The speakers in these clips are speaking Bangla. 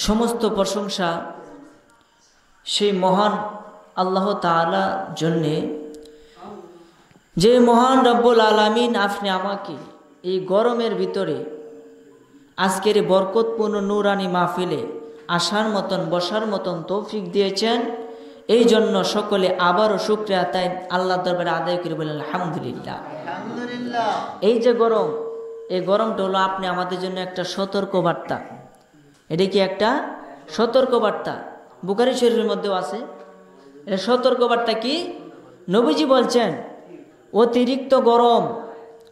সমস্ত প্রশংসা সেই মহান আল্লাহ তাআলার জন্যে, যে মহান রব্বুল আলামিন আপনি আমাকে এই গরমের ভিতরে আজকের বরকতপূর্ণ নূরানি মাহফিলে আসার মতন বসার মতন তৌফিক দিয়েছেন। এই জন্য সকলে আবারও শুকরিয়া তাই আল্লাহর দরবারে আদায় করে বলেন আলহামদুলিল্লাহ। এই যে গরম, এই গরমটা হলো আপনি আমাদের জন্য একটা সতর্ক বার্তা। এটা কি একটা সতর্ক বার্তা? বুখারী শরীফের মধ্যেও আছে। এটা সতর্ক বার্তা কি? নবীজি বলছেন অতিরিক্ত গরম,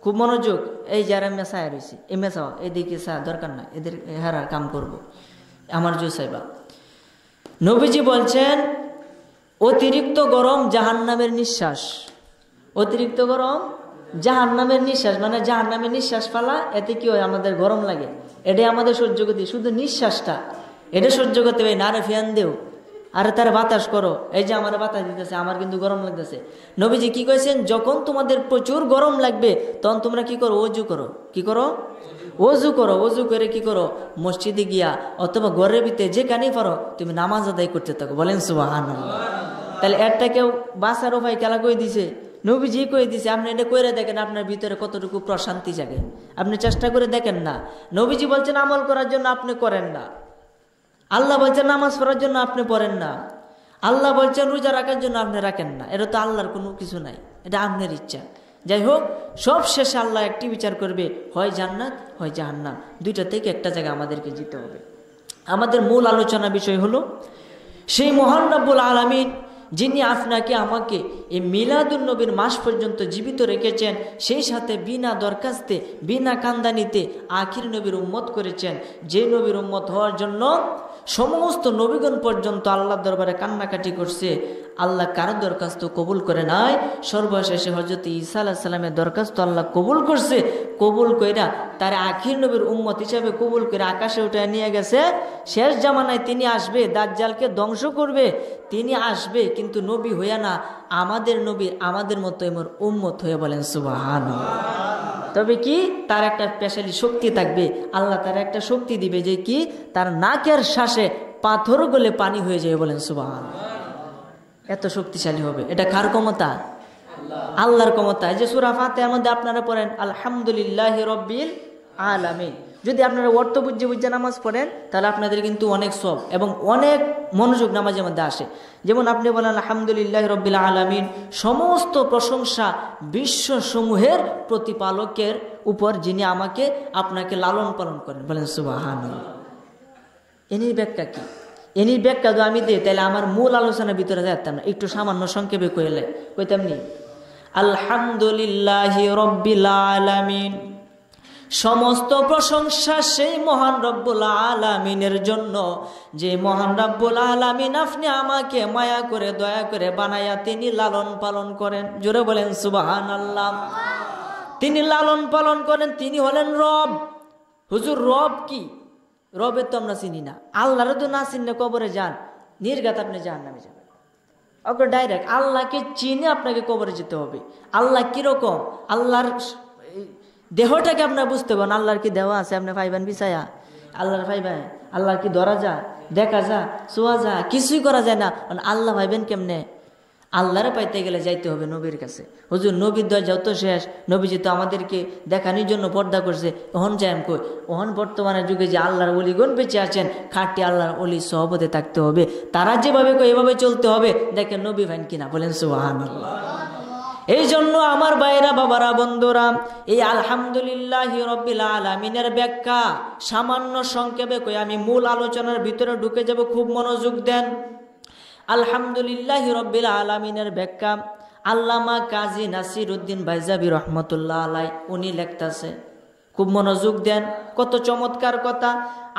খুব মনোযোগ, এই যারা মেসায় রয়েছে এই মেসাও এদিকে দরকার না, এদের হারার কাম করব আমার জোসাইবা। নবীজি বলছেন অতিরিক্ত গরম জাহান্নামের নিঃশ্বাস। অতিরিক্ত গরম জাহান্নামের নিঃশ্বাস, মানে জাহান্নামের নিঃশ্বাস ফেলা, এতে কি হয় আমাদের গরম লাগে, এটাই আমাদের সহ্য করতে, শুধু নিঃশ্বাসটা এটা সহ্য করতে পারি না। আরে ফ্যান দেও, আরে তার বাতাস করো, এই যে আমার বাতাস দিতেছে, আমার কিন্তু গরম লাগতেছে। নবীজি কি কইছেন, যখন তোমাদের প্রচুর গরম লাগবে তখন তোমরা কি করো, ওযু করো। কি করো? ওযু করো। ওযু করে কি করো, মসজিদে গিয়া অথবা ঘরের ভিতরে যেখানেই পারো তুমি নামাজ আদায় করতে থাকো। বলেন সুবহানাল্লাহ। তাহলে একটা কেউ বাসার উপায় খেলা করে দিছে, নবীজি কই দিছে, আপনি এটা করে দেখেন আপনার ভিতরে কতটুকু প্রশান্তি জাগে। আপনি চেষ্টা করে দেখেন না। নবীজি বলছেন আমল করার জন্য, আপনি করেন না। আল্লাহ বলছেন নামাজ পড়ার জন্য, আপনি পড়েন না। আল্লাহ বলছেন রোজা রাখার জন্য, আপনি রাখেন না। এটা তো আল্লাহর কোনো কিছু নাই, এটা আপনার ইচ্ছা। যাই হোক, সব শেষে আল্লাহ একটি বিচার করবে, হয় জান্নাত হয় জাহান্নাম, দুইটা থেকে একটা জায়গায় আমাদেরকে যেতে হবে। আমাদের মূল আলোচনা বিষয় হলো সেই মহান রব্বুল আলামিন যিনি আপনাকে আমাকে এই মিলাদুন নবীর মাস পর্যন্ত জীবিত রেখেছেন, সেই সাথে বিনা দরখাস্তে বিনা কান্দানিতে আখির নবীর উম্মত করেছেন। যে নবীর উম্মত হওয়ার জন্য সমস্ত নবীগণ পর্যন্ত আল্লাহর দরবারে কান্নাকাটি করছে, আল্লাহ কারো দরখাস্ত কবুল করে নাই। সর্বশেষে হযরত ঈসা আলাইহিস সালামের দরখাস্ত আল্লাহ কবুল করছে। কবুল কইরা তার আখির নবীর উম্মত হিসাবে কবুল করে আকাশে উঠায় নিয়ে গেছে। শেষ জামানায় তিনি আসবে, দাজ্জালকে ধ্বংস করবে। তিনি আসবে কিন্তু নবী হইয়া না, আমাদের নবী আমাদের মতো এমন উম্মত হয়ে। বলেন সুবহানাল্লাহ। তবে কি, তার একটা স্পেশালি শক্তি থাকবে। আল্লাহ তার একটা শক্তি দিবে, যে কি, তার নাকের শ্বাসে পাথর গলে পানি হয়ে যায়। বলেন সুবহানাল্লাহ। এত শক্তিশালী হবে। এটা কার ক্ষমতা? আল্লাহর ক্ষমতা। যে সূরা ফাতিহার মধ্যে আপনারা পড়েন আলহামদুলিল্লাহি রাব্বিল আলামিন, যদি আপনারা অর্থ বুঝে নামাজ পড়েন তাহলে আপনাদের কিন্তু অনেক সব এবং অনেক মনোযোগ নামাজের মধ্যে আসে। যেমন আপনি বলেন আলহামদুলিল্লাহি রাব্বিল আলামিন, সমস্ত প্রশংসা বিশ্বসমূহের প্রতিপালকের উপর, যিনি আমাকে আপনাকে লালন পালন করেন। বলেন সুবহানাল্লাহ। এর ব্যাখ্যা কি? এর ব্যাখ্যা যদি আমি দিই তাহলে আমার মূল আলোচনার ভিতরে যেতাম না, একটু সামান্য সংক্ষেপে কইতাম নি। আলহামদুলিল্লাহি রাব্বিল আলামিন, সমস্ত প্রশংসা সেই মহান রব্বুল আলামিনের জন্য, যে মহান রব্বুল আলামিন আপনি আমাকে মায়া করে দয়া করে বানায়া তিনি লালন পালন করেন। জোরে বলেন সুবহানাল্লাহ। তিনি লালন পালন করেন, তিনি হলেন রব। হুজুর রব কি? রবের তো আমরা চিনি না। আল্লাহরে তো না চিনলে কবরে যান, নির্ঘাত আপনি জাহান্নামে যাবেন। ওকে ডাইরেক্ট আল্লাহকে চিনে আপনাকে কবরে যেতে হবে। আল্লাহ কিরকম, আল্লাহর দেহটাকে আপনার বুঝতে পারেন। আল্লাহর কি দেওয়া আছে আপনি পাইবেন বিছায়া? আল্লাহর পাইবেন? আল্লাহর কি ধরা যায়, দেখা যায়, ছোঁয়া যায়? কিছুই করা যায় না। আল্লাহ পাইবেন কেমনে? আল্লাহরে পাইতে গেলে যাইতে হবে নবীর কাছে। হুজুর নবীর দয়া যত শেষ, নবীজি তো আমাদেরকে দেখানোর জন্য পর্দা করছে। ওহন যাই কই, ওহন বর্তমানের যুগে যে আল্লাহর ওলিগণ বেঁচে আছেন, খাঁটি আল্লাহর ওলি সহবতে থাকতে হবে। তারা যেভাবে কই এভাবে চলতে হবে। দেখেন নবী ভাইন কিনা। বলেন সুবহানাল্লাহ। এই জন্য আমার ভাইরা, বাবারা, বন্ধুরা, এই আলহামদুলিল্লাহি রাব্বিল আলামিনের ব্যাখ্যা সামান্য সংক্ষেপে কই আমি মূল আলোচনার ভিতরে ঢুকে যাব। খুব মনোযোগ দেন। আলহামদুলিল্লাহি রাব্বিল আলামিনের ব্যাখ্যা আল্লামা কাজী নাসিরউদ্দিন বাইজাবি রহমতুল্লাহ আলাই উনি লিখতেছে। খুব মনোযোগ দেন, কত চমৎকার কথা।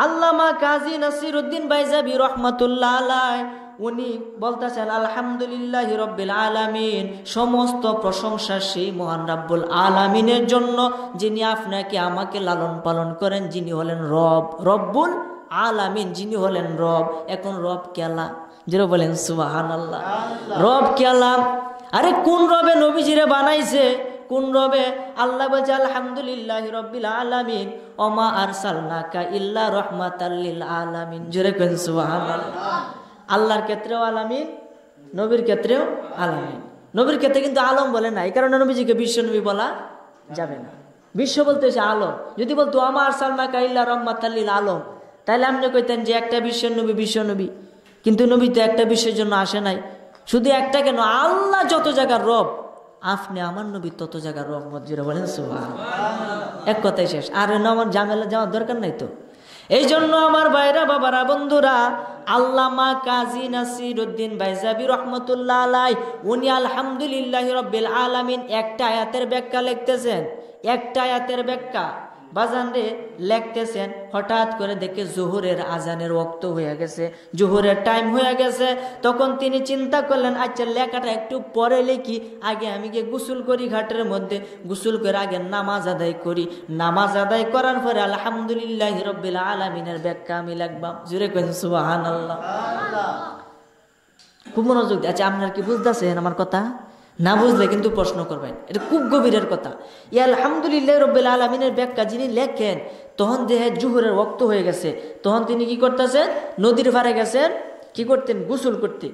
আল্লামা কাজী নাসিরউদ্দিন বাইজাবি রহমতুল্লাহ আলাই উনি বলতেছেন আলহামদুলিল্লাহি রাব্বিল আলামিন, সমস্ত প্রশংসা সেই মহান রাব্বুল আলামিনের জন্য, যিনি আপনাকে আমাকে লালন পালন করেন, যিনি হলেন রব, রব্বুল আলামিন, যিনি হলেন রব। এখন রব কেলা? যেটা বলেন সুবহানাল্লাহ। রব কেলা? আরে কোন রবে নবীজিরে বানাইছে, কোন রবে? আল্লাহ বলছে আলহামদুলিল্লাহি রাব্বিল আলামিন ওমা আরসালনাকা ইল্লা রাহমাতাল লিল আলামিন। জোরে কোন সুবহানাল্লাহ। আল্লাহর ক্ষেত্রেও আলামিন, নবীর ক্ষেত্রেও আলামিন। নবীর ক্ষেত্রে কিন্তু আলম বলে না, এই কারণে নবীজিকে বিশ্ব নবী বলা যাবে না। বিশ্ব বলতে হচ্ছে আলম। যদি বলতো ওমা আরসালনাকা ইল্লা রাহমাতাল লিল আলম, তাহলে আপনি কইতেন যে একটা বিশ্বের নবী বিশ্ব নবী। কিন্তু নবী তো একটা বিশ্বের জন্য আসে নাই, শুধু একটা কেন, আল্লাহ যত জায়গার রব, আপনি আমার নবী তত জায়গার রব। মসজিদে বলেন সুবহানাল্লাহ। এক কথাই শেষ। আর আমার ঝামেলা যাওয়ার দরকার নাই তো। এই জন্য আমার ভাইরা, বাবারা, বন্ধুরা, আল্লামা কাজী নাসিরউদ্দিন বাইজাবি রহমতুল্লাহ আলাই, উনি আলহামদুলিল্লাহি রাব্বিল আলামিন একটা আয়াতের ব্যাখ্যা লিখতেছেন। একটা আয়াতের ব্যাখ্যা বাজান রে লিখতেছেন। হঠাৎ করে দেখে জোহরের আজানের ওয়াক্ত হয়ে গেছে, জোহরের টাইম হয়ে গেছে। তখন তিনি চিন্তা করলেন, আচ্ছা লেখাটা একটু পরে লিখি, আগে আমি গিয়ে গোসল করি ঘাটের মধ্যে, গোসল করে আগে নামাজ আদায় করি, নামাজ আদায় করার পরে আলহামদুলিল্লাহি রাব্বিল আলামিনের ব্যাখ্যা আমি লিখবাম। জোরে কইন সুবহানাল্লাহ। খুব মনোযোগ। আচ্ছা আপনার কি বুঝতেছেন আমার কথা? না বুঝলে কিন্তু প্রশ্ন করবেন, এটা খুব গভীরের কথা। ইয়া আলহামদুলিল্লাহ রাব্বিল আলামিনের ব্যাখ্যা যিনি লেখেন, তখন দেহে জোহরের ওয়াক্ত হয়ে গেছে, তখন তিনি কি করতেছেন? নদীর পাড়ে গেছেন, কি করতেন? গোসল করতে।